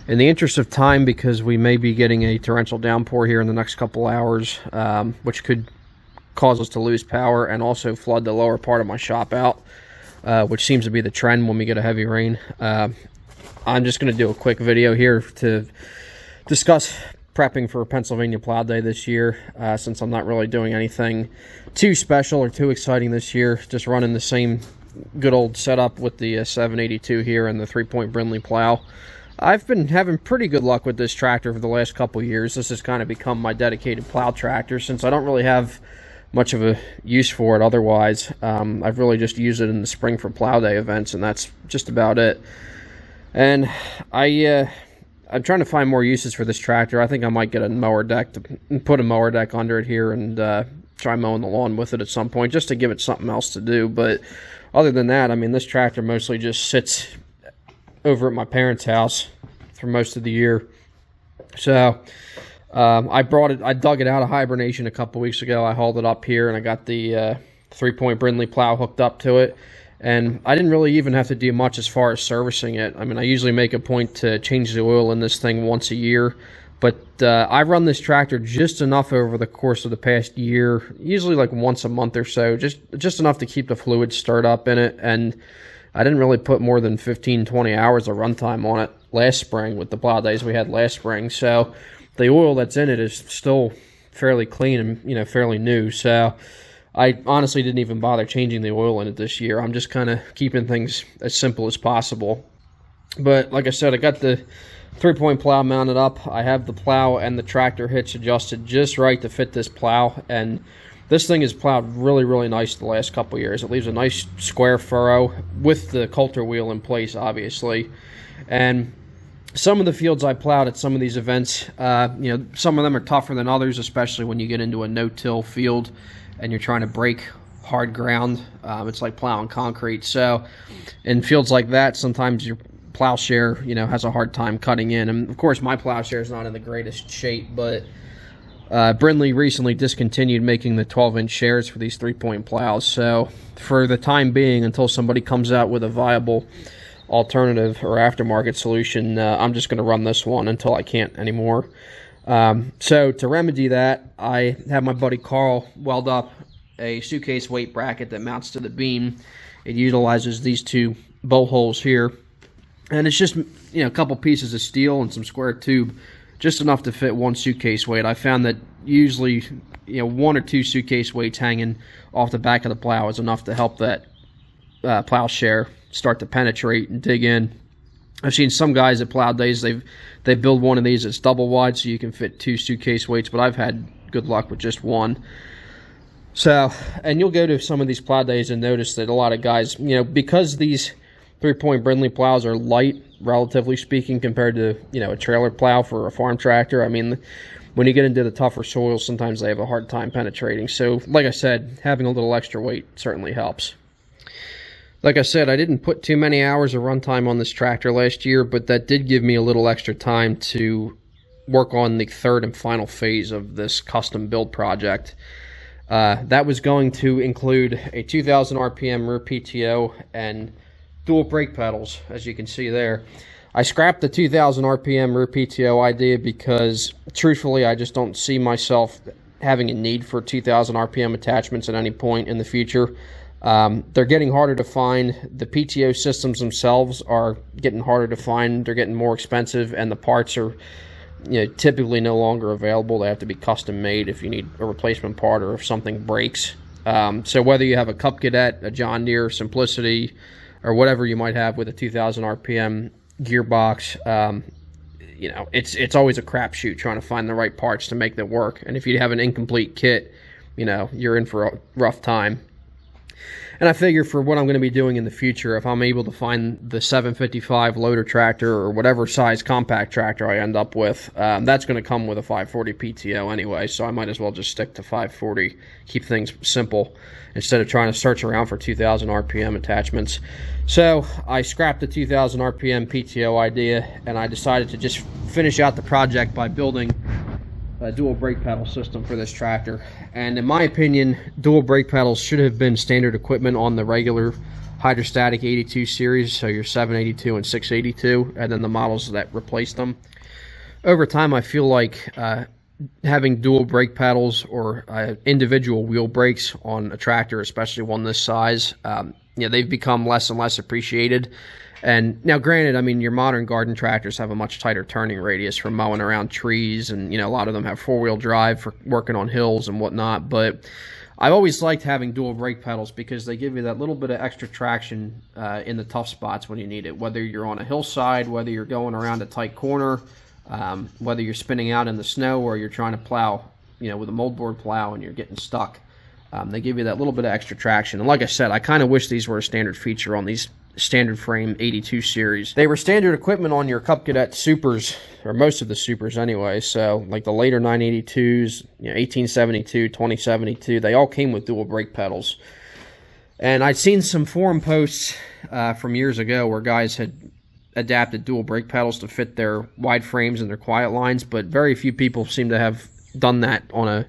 In the interest of time, because we may be getting a torrential downpour here in the next couple hours, which could cause us to lose power and also flood the lower part of my shop out, which seems to be the trend when we get a heavy rain. I'm just going to do a quick video here to discuss prepping for Pennsylvania Plow Day this year, since I'm not really doing anything too special or too exciting this year. Just running the same good old setup with the 782 here and the 3-point Brinly plow. I've been having pretty good luck with this tractor for the last couple years. This has kind of become my dedicated plow tractor since I don't really have much of a use for it otherwise. I've really just used it in the spring for Plow Day events, and that's just about it. And I'm trying to find more uses for this tractor. I think I might get a mower deck to put a mower deck under it here and try mowing the lawn with it at some point, just to give it something else to do. But other than that, I mean, this tractor mostly just sits over at my parents' house for most of the year. So I dug it out of hibernation a couple weeks ago. I hauled it up here and I got the 3-point Brinly plow hooked up to it. And I didn't really even have to do much as far as servicing it. I mean, I usually make a point to change the oil in this thing once a year. But I run this tractor just enough over the course of the past year, usually like once a month or so, just enough to keep the fluid stirred up in it. And I didn't really put more than 15-20 hours of runtime on it last spring with the plow days we had last spring. So the oil that's in it is still fairly clean and, you know, fairly new. So I honestly didn't even bother changing the oil in it this year. I'm just kind of keeping things as simple as possible. But like I said, I got the 3-point plow mounted up. I have the plow and the tractor hitch adjusted just right to fit this plow. And this thing is plowed really, really nice the last couple years. It leaves a nice square furrow with the coulter wheel in place, obviously. And some of the fields I plowed at some of these events, you know, some of them are tougher than others, especially when you get into a no-till field and you're trying to break hard ground. It's like plowing concrete. So in fields like that, sometimes your plowshare, you know, has a hard time cutting in. And of course, my plowshare is not in the greatest shape, but Brinly recently discontinued making the 12-inch shares for these 3-point plows. So for the time being, until somebody comes out with a viable alternative or aftermarket solution, I'm just going to run this one until I can't anymore. So to remedy that, I have my buddy Carl weld up a suitcase weight bracket that mounts to the beam. It utilizes these two bow holes here, and it's just, you know, a couple pieces of steel and some square tube, just enough to fit one suitcase weight. I found that usually, you know, 1 or 2 suitcase weights hanging off the back of the plow is enough to help that plowshare start to penetrate and dig in. I've seen some guys at Plow Days, they build one of these that's double wide so you can fit 2 suitcase weights, but I've had good luck with just one. So, and you'll go to some of these Plow Days and notice that a lot of guys, you know, because these 3-point Brinly plows are light, relatively speaking, compared to, you know, a trailer plow for a farm tractor. I mean, when you get into the tougher soils, sometimes they have a hard time penetrating. So, like I said, having a little extra weight certainly helps. Like I said, I didn't put too many hours of runtime on this tractor last year, but that did give me a little extra time to work on the third and final phase of this custom build project. That was going to include a 2,000 RPM rear PTO and dual brake pedals, as you can see there. I scrapped the 2,000 RPM rear PTO idea because, truthfully, I just don't see myself having a need for 2,000 RPM attachments at any point in the future. They're getting harder to find. The PTO systems themselves are getting harder to find. They're getting more expensive, and the parts are, you know, typically no longer available. They have to be custom made if you need a replacement part or if something breaks. So whether you have a Cub Cadet, a John Deere Simplicity, or whatever you might have with a 2,000 RPM gearbox, you know, it's always a crapshoot trying to find the right parts to make that work. And if you have an incomplete kit, you know, you're in for a rough time. And I figure for what I'm going to be doing in the future, if I'm able to find the 755 loader tractor or whatever size compact tractor I end up with, that's going to come with a 540 PTO anyway, so I might as well just stick to 540, keep things simple, instead of trying to search around for 2,000 RPM attachments. So I scrapped the 2,000 RPM PTO idea, and I decided to just finish out the project by building a dual brake pedal system for this tractor. And in my opinion, dual brake pedals should have been standard equipment on the regular hydrostatic 82 series, so your 782 and 682, and then the models that replaced them. Over time, I feel like having dual brake pedals or individual wheel brakes on a tractor, especially one this size, they've become less and less appreciated. And now, granted, I mean, your modern garden tractors have a much tighter turning radius for mowing around trees, and a lot of them have four-wheel drive for working on hills and whatnot. But I've always liked having dual brake pedals because they give you that little bit of extra traction in the tough spots when you need it. Whether you're on a hillside, whether you're going around a tight corner, whether you're spinning out in the snow or you're trying to plow, with a moldboard plow and you're getting stuck, they give you that little bit of extra traction. And like I said, I kind of wish these were a standard feature on these standard frame 82 series. They were standard equipment on your Cub Cadet Supers, or most of the Supers anyway. So like the later 982s, 1872, 2072, they all came with dual brake pedals. And I'd seen some forum posts from years ago where guys had adapted dual brake pedals to fit their wide frames and their quiet lines, but very few people seem to have done that on an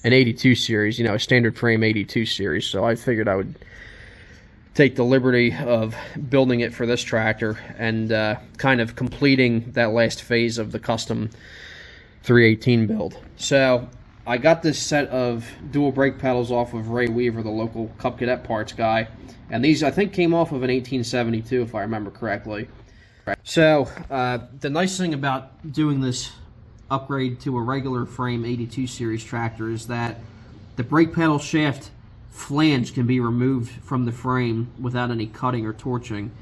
82 series, a standard frame 82 series. So I figured I would take the liberty of building it for this tractor and kind of completing that last phase of the custom 318 build. So I got this set of dual brake pedals off of Ray Weaver, the local Cub Cadet parts guy, and these I think came off of an 1872 if I remember correctly. So the nice thing about doing this upgrade to a regular frame 82 series tractor is that the brake pedal shaft flange can be removed from the frame without any cutting or torching.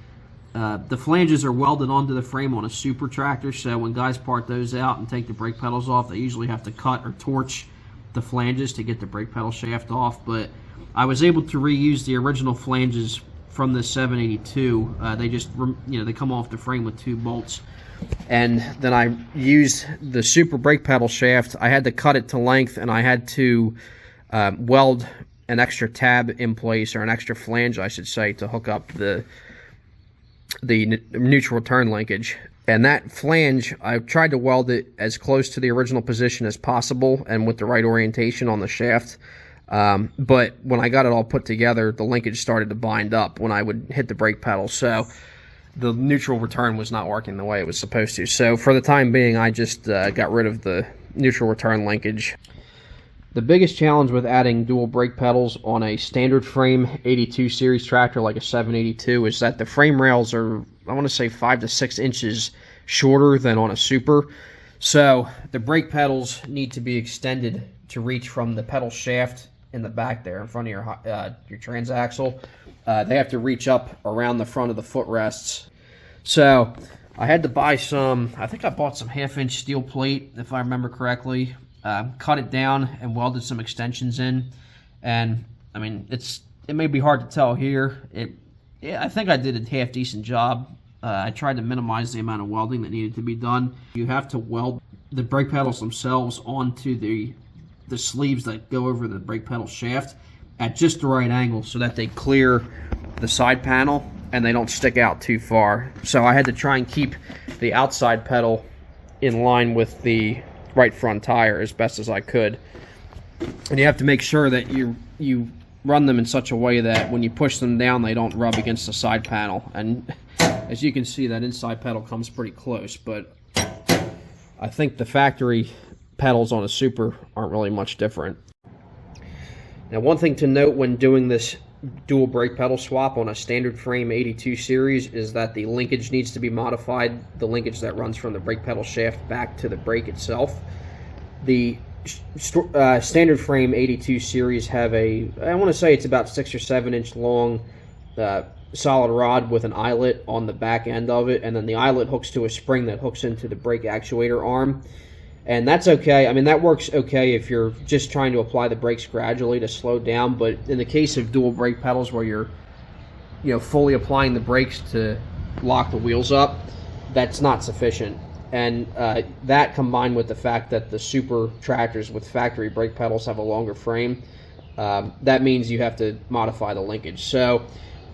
The flanges are welded onto the frame on a super tractor, so when guys part those out and take the brake pedals off, they usually have to cut or torch the flanges to get the brake pedal shaft off. But I was able to reuse the original flanges from the 782. They just, they come off the frame with 2 bolts. And then I used the super brake pedal shaft. I had to cut it to length, and I had to weld an extra tab in place, or an extra flange, I should say, to hook up the neutral return linkage. And that flange, I tried to weld it as close to the original position as possible and with the right orientation on the shaft. But when I got it all put together, the linkage started to bind up when I would hit the brake pedal. So the neutral return was not working the way it was supposed to. So for the time being, I just got rid of the neutral return linkage. The biggest challenge with adding dual brake pedals on a standard frame 82 series tractor like a 782 is that the frame rails are, I want to say, 5 to 6 inches shorter than on a super. So the brake pedals need to be extended to reach from the pedal shaft in the back there in front of your transaxle. They have to reach up around the front of the footrests. So I had to buy I think I bought some 1/2-inch steel plate, if I remember correctly. Cut it down and welded some extensions in, and I mean, it may be hard to tell here. I think I did a half decent job. I tried to minimize the amount of welding that needed to be done. You have to weld the brake pedals themselves onto the sleeves that go over the brake pedal shaft at just the right angle so that they clear the side panel and they don't stick out too far. So I had to try and keep the outside pedal in line with the right front tire as best as I could. And you have to make sure that you run them in such a way that when you push them down, they don't rub against the side panel. And as you can see, that inside pedal comes pretty close, but I think the factory pedals on a super aren't really much different. Now, one thing to note when doing this dual brake pedal swap on a standard frame 82 series is that the linkage needs to be modified, the linkage that runs from the brake pedal shaft back to the brake itself. The standard frame 82 series have I want to say it's about 6 or 7 inch long solid rod with an eyelet on the back end of it, and then the eyelet hooks to a spring that hooks into the brake actuator arm. And that's okay. I mean, that works okay if you're just trying to apply the brakes gradually to slow down. But in the case of dual brake pedals where you're fully applying the brakes to lock the wheels up, that's not sufficient. And that combined with the fact that the super tractors with factory brake pedals have a longer frame, that means you have to modify the linkage. So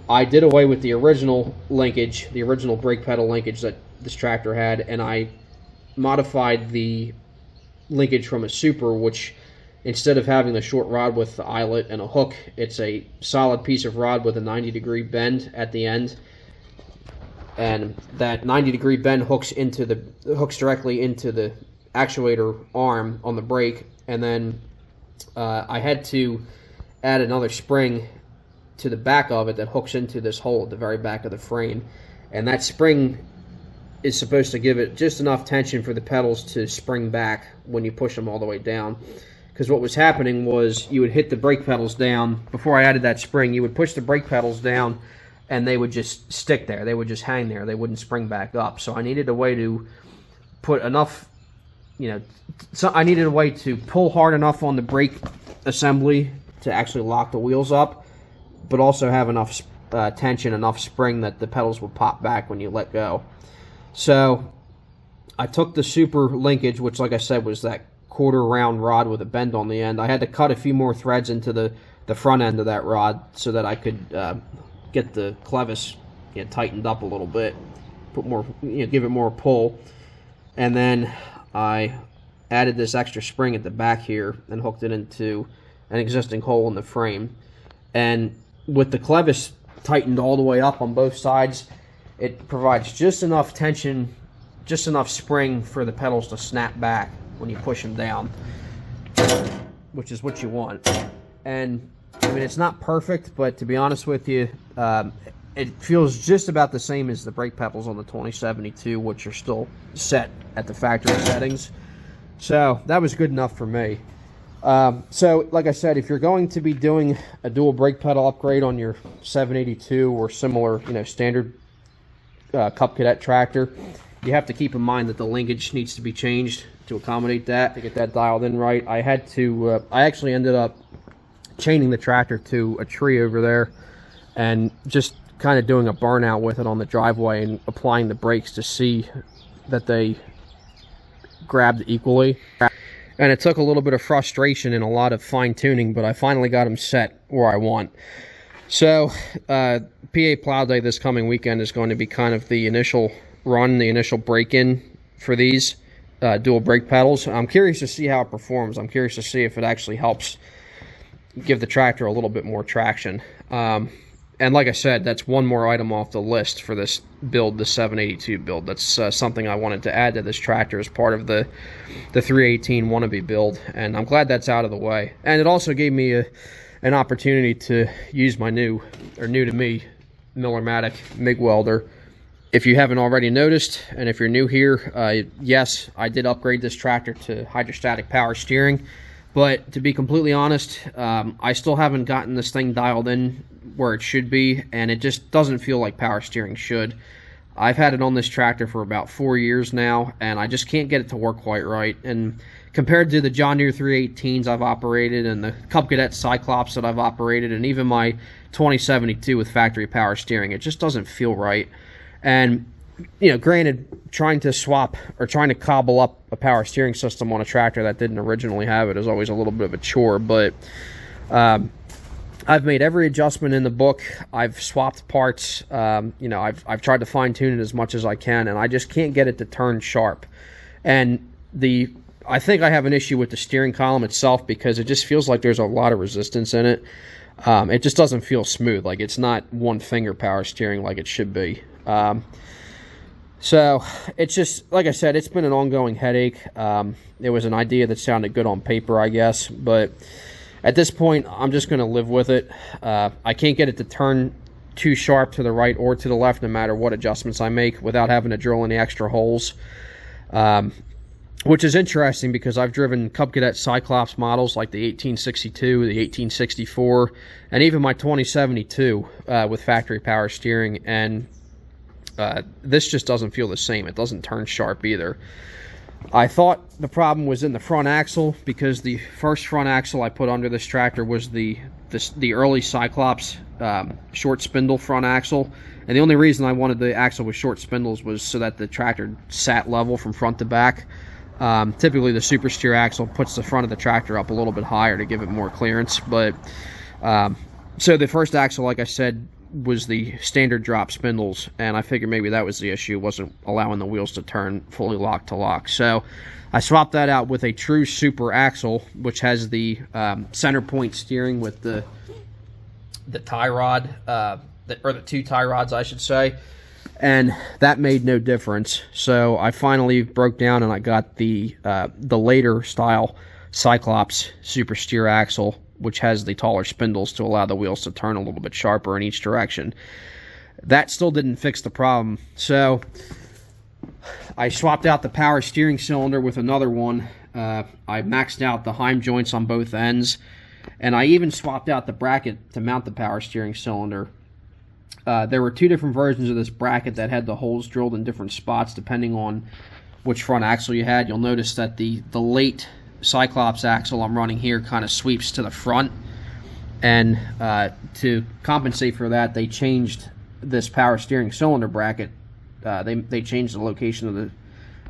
I did away with the original linkage, the original brake pedal linkage that this tractor had, and I modified the linkage from a super, which instead of having the short rod with the eyelet and a hook, it's a solid piece of rod with a 90-degree bend at the end. And that 90-degree bend hooks directly into the actuator arm on the brake. And then I had to add another spring to the back of it that hooks into this hole at the very back of the frame. And that spring is supposed to give it just enough tension for the pedals to spring back when you push them all the way down. Because what was happening was you would hit the brake pedals down. Before I added that spring, you would push the brake pedals down and they would just stick there. They would just hang there. They wouldn't spring back up. So I needed a way to put enough, I needed a way to pull hard enough on the brake assembly to actually lock the wheels up, but also have enough tension, enough spring that the pedals would pop back when you let go. So I took the super linkage, which like I said was that quarter round rod with a bend on the end. I had to cut a few more threads into the front end of that rod so that I could get the clevis tightened up a little bit, put more, give it more pull. And then I added this extra spring at the back here and hooked it into an existing hole in the frame. And with the clevis tightened all the way up on both sides, it provides just enough tension, just enough spring for the pedals to snap back when you push them down, which is what you want. And I mean, it's not perfect, but to be honest with you, it feels just about the same as the brake pedals on the 2072, which are still set at the factory settings. So that was good enough for me. So like I said, if you're going to be doing a dual brake pedal upgrade on your 782 or similar, standard Cub Cadet tractor, you have to keep in mind that the linkage needs to be changed to accommodate that, to get that dialed in right. I had to, I actually ended up chaining the tractor to a tree over there and just kind of doing a burnout with it on the driveway and applying the brakes to see that they grabbed equally. And it took a little bit of frustration and a lot of fine tuning, but I finally got them set where I want. So PA Plow Day this coming weekend is going to be kind of the initial run, the initial break-in for these dual brake pedals. I'm curious to see how it performs. I'm curious to see if it actually helps give the tractor a little bit more traction. And like I said, that's one more item off the list for this build, the 782 build. That's something I wanted to add to this tractor as part of the 318 Wannabe build, and I'm glad that's out of the way. And it also gave me an opportunity to use my new to me Miller-Matic MIG welder. If you haven't already noticed, and if you're new here, yes, I did upgrade this tractor to hydrostatic power steering. But to be completely honest, I still haven't gotten this thing dialed in where it should be, and it just doesn't feel like power steering should. I've had it on this tractor for about 4 years now, and I just can't get it to work quite right. And compared to the John Deere 318s I've operated, and the Cub Cadet Cyclops that I've operated, and even my 2072 with factory power steering, it just doesn't feel right. And granted, trying to cobble up a power steering system on a tractor that didn't originally have it is always a little bit of a chore, but I've made every adjustment in the book. I've swapped parts. I've tried to fine tune it as much as I can, and I just can't get it to turn sharp. And I think I have an issue with the steering column itself because it just feels like there's a lot of resistance in it. It just doesn't feel smooth. Like it's not one finger power steering like it should be. So it's just, like I said, it's been an ongoing headache. It was an idea that sounded good on paper, I guess, but at this point, I'm just going to live with it. I can't get it to turn too sharp to the right or to the left, no matter what adjustments I make, without having to drill any extra holes, which is interesting because I've driven Cub Cadet Cyclops models like the 1862, the 1864, and even my 2072 with factory power steering, and this just doesn't feel the same. It doesn't turn sharp either. I thought the problem was in the front axle because the first front axle I put under this tractor was the early Cyclops short spindle front axle, and the only reason I wanted the axle with short spindles was so that the tractor sat level from front to back. Typically the super steer axle puts the front of the tractor up a little bit higher to give it more clearance, but so the first axle, like I said, was the standard drop spindles, and I figured maybe that was the issue, wasn't allowing the wheels to turn fully lock to lock. So I swapped that out with a true super axle, which has the center point steering with the tie rod, or the 2 tie rods, I should say, and that made no difference. So I finally broke down and I got the later style Cyclops super steer axle, which has the taller spindles to allow the wheels to turn a little bit sharper in each direction. That still didn't fix the problem. So I swapped out the power steering cylinder with another one. I maxed out the heim joints on both ends, and I even swapped out the bracket to mount the power steering cylinder. There were 2 different versions of this bracket that had the holes drilled in different spots depending on which front axle you had. You'll notice that the late Cyclops axle I'm running here kind of sweeps to the front, and to compensate for that, they changed this power steering cylinder bracket. They changed the location of the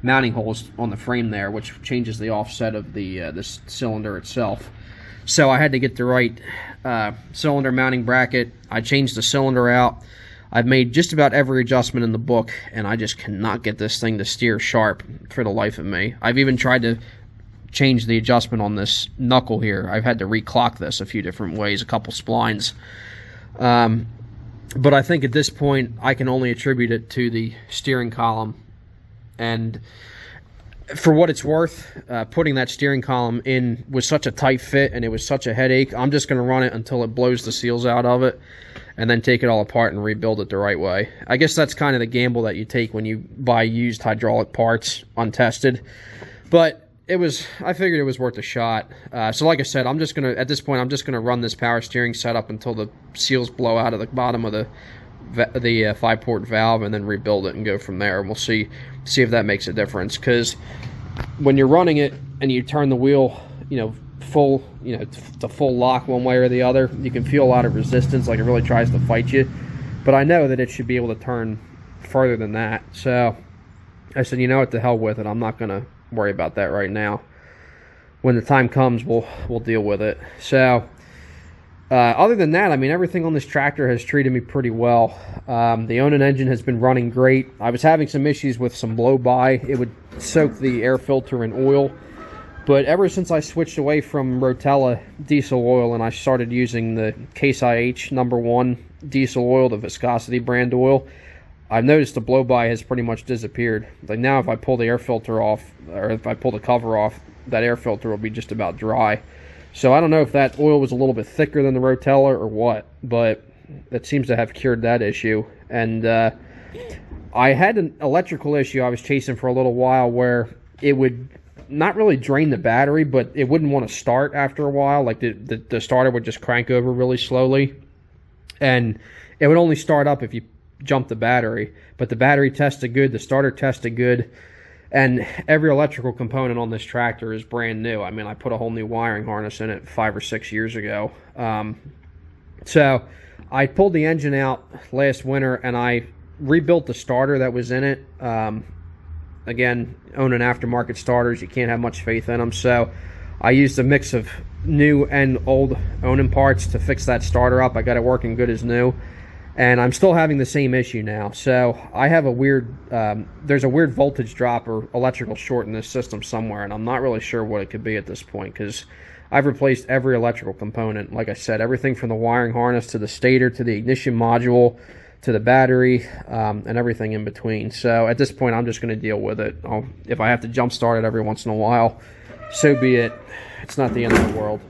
mounting holes on the frame there, which changes the offset of the cylinder itself. So I had to get the right cylinder mounting bracket. I changed the cylinder out. I've made just about every adjustment in the book, and I just cannot get this thing to steer sharp for the life of me. I've even tried to change the adjustment on this knuckle here. I've had to reclock this a few different ways, a couple splines. But I think at this point I can only attribute it to the steering column. And for what it's worth, putting that steering column in was such a tight fit and it was such a headache. I'm just going to run it until it blows the seals out of it, and then take it all apart and rebuild it the right way. I guess that's kind of the gamble that you take when you buy used hydraulic parts untested. But I figured it was worth a shot. So like I said, at this point, I'm just gonna run this power steering setup until the seals blow out of the bottom of the 5-port valve, and then rebuild it and go from there. And we'll see if that makes a difference. Because when you're running it and you turn the wheel, full, to full lock one way or the other, you can feel a lot of resistance, like it really tries to fight you. But I know that it should be able to turn further than that. So I said, what the hell with it. I'm not gonna worry about that right now. When the time comes, we'll deal with it. So other than that, everything on this tractor has treated me pretty well. The Onan engine has been running great. I was having some issues with some blow-by. It would soak the air filter in oil, but ever since I switched away from Rotella diesel oil and I started using the Case IH #1 diesel oil, the viscosity brand oil, I've noticed the blow-by has pretty much disappeared. Like now, if I pull the air filter off, or if I pull the cover off, that air filter will be just about dry. So I don't know if that oil was a little bit thicker than the Rotella or what, but that seems to have cured that issue. And I had an electrical issue I was chasing for a little while where it would not really drain the battery, but it wouldn't want to start after a while. Like the starter would just crank over really slowly, and it would only start up if you jump the battery. But the battery tested good, the starter tested good, and every electrical component on this tractor is brand new. I put a whole new wiring harness in it 5 or 6 years ago. So I pulled the engine out last winter and I rebuilt the starter that was in it. Again, owning aftermarket starters, you can't have much faith in them. So I used a mix of new and old Onan parts to fix that starter up. I got it working good as new. And I'm still having the same issue now. So I have a weird, there's a weird voltage drop or electrical short in this system somewhere, and I'm not really sure what it could be at this point, because I've replaced every electrical component. Like I said, everything from the wiring harness to the stator to the ignition module to the battery, and everything in between. So at this point, I'm just going to deal with it. If I have to jump start it every once in a while, so be it. It's not the end of the world.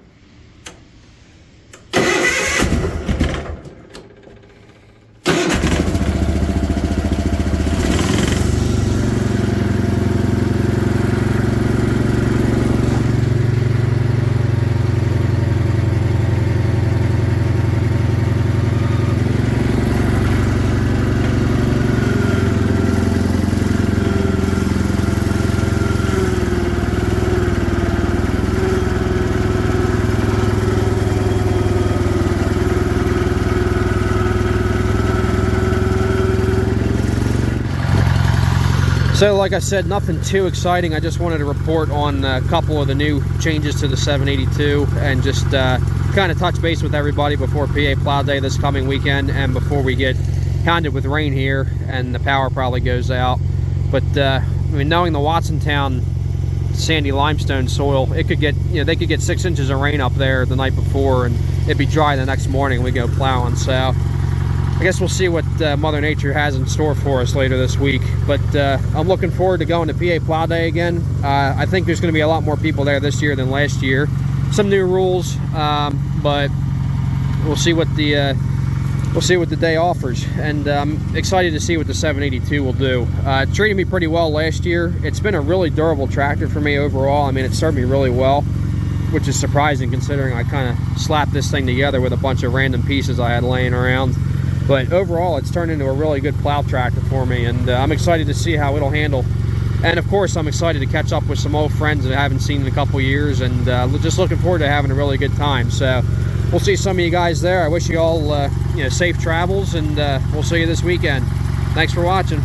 So like I said, nothing too exciting. I just wanted to report on a couple of the new changes to the 782 and just kind of touch base with everybody before PA Plow Day this coming weekend, and before we get hounded with rain here and the power probably goes out. But I mean, knowing the Watsontown sandy limestone soil, it could get, you know, they could get 6 inches of rain up there the night before and it'd be dry the next morning we go plowing. So I guess we'll see what Mother Nature has in store for us later this week. But I'm looking forward to going to PA Plow Day again. I think there's going to be a lot more people there this year than last year. Some new rules, but we'll see what the day offers, and I'm excited to see what the 782 will do. It treated me pretty well last year. It's been a really durable tractor for me overall. I mean, it served me really well, which is surprising considering I kind of slapped this thing together with a bunch of random pieces I had laying around. But overall, it's turned into a really good plow tractor for me, and I'm excited to see how it'll handle. And of course, I'm excited to catch up with some old friends that I haven't seen in a couple years, and just looking forward to having a really good time. So we'll see some of you guys there. I wish you all safe travels, and we'll see you this weekend. Thanks for watching.